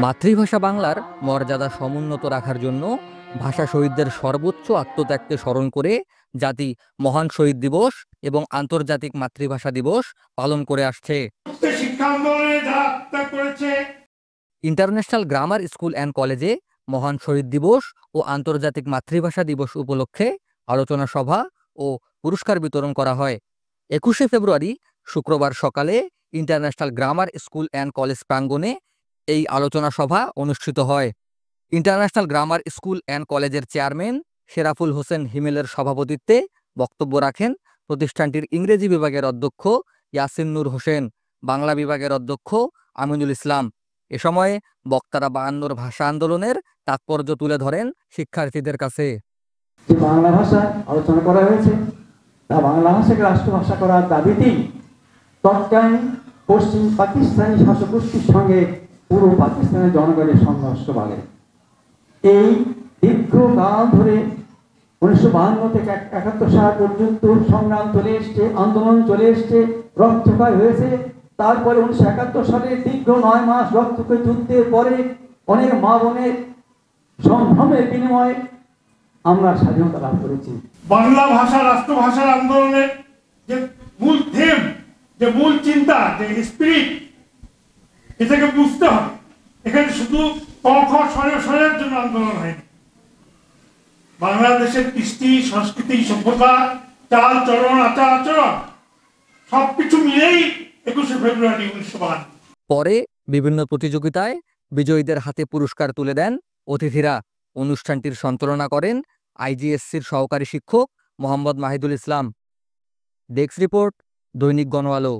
মাতৃভাষা বাংলার মর্যাদা সমুন্নত রাখার জন্য ভাষা শহীদদের সর্বোচ্চ আত্মত্যাগকে স্মরণ করে জাতি মহান শহীদ দিবস এবং আন্তর্জাতিক মাতৃভাষা দিবস পালন করে আসছে। ইন্টারন্যাশনাল গ্রামার স্কুল অ্যান্ড কলেজে মহান শহীদ দিবস ও আন্তর্জাতিক মাতৃভাষা দিবস উপলক্ষে আলোচনা সভা ও পুরস্কার বিতরণ করা হয়। 21শে ফেব্রুয়ারি শুক্রবার সকালে international grammar school and college প্রাঙ্গণে এই আলোচনা সভা অনুষ্ঠিত হয়। ইন্টারন্যাশনাল গ্রামার স্কুল অ্যান্ড কলেজের চেয়ারম্যান শেরাফুল হোসেন হিমেলের সভাপতিত্বে বক্তব্য রাখেন প্রতিষ্ঠানটির ইংরেজি বিভাগের অধ্যক্ষ ইয়াসিন নূর হোসেন, বাংলা বিভাগের অধ্যক্ষ আমিনুল ইসলাম। এ সময়ে বক্তারা 52 ভাষা আন্দোলনের তাৎপর্য তুলে ধরেন শিক্ষার্থীদের কাছে। বাংলা ভাষা আলোচনা করা হয়েছে, তা বাংলা ভাষাকে রাষ্ট্রভাষা করার দাবিতেই তৎকালীন পশ্চিম পাকিস্তানি শাসক গোষ্ঠীর সঙ্গে পুরো পাকিস্তানের জনগণের সংঘর্ষ বাড়ে। এই দীর্ঘকাল ধরে 1952 থেকে 71 সাল পর্যন্ত সংগ্রাম চলে এসছে, আন্দোলন চলে এসছে, রক্তক্ষয় হয়েছে। তারপরে 1971 সালে দীর্ঘ 9 মাস রক্তক্ষয়ী যুদ্ধের পরে অনেক মা বোনের সংগ্রামের বিনিময়ে আমরা স্বাধীনতা লাভ করেছি। বাংলা ভাষা রাষ্ট্রভাষার আন্দোলনের যে মূল থিম, যে মূল চিন্তা, যে স্পিরিট, এটাকে বুঝতে হবে। এখানে শুধু স্বরের জন্য আন্দোলন হয়নি। বাংলাদেশের কৃষ্টি, সংস্কৃতি, সভ্যতা, চাল চলন, আচার আচরণ সবকিছু মিলেই 21শে ফেব্রুয়ারি 1952। পরে বিভিন্ন প্রতিযোগিতায় বিজয়ীদের হাতে পুরস্কার তুলে দেন অতিথিরা। অনুষ্ঠানটির সঞ্চালনা করেন আইজিএসসির সহকারী শিক্ষক মোহাম্মদ মাহিদুল ইসলাম। ডেস্ক রিপোর্ট, দৈনিক গণআলো।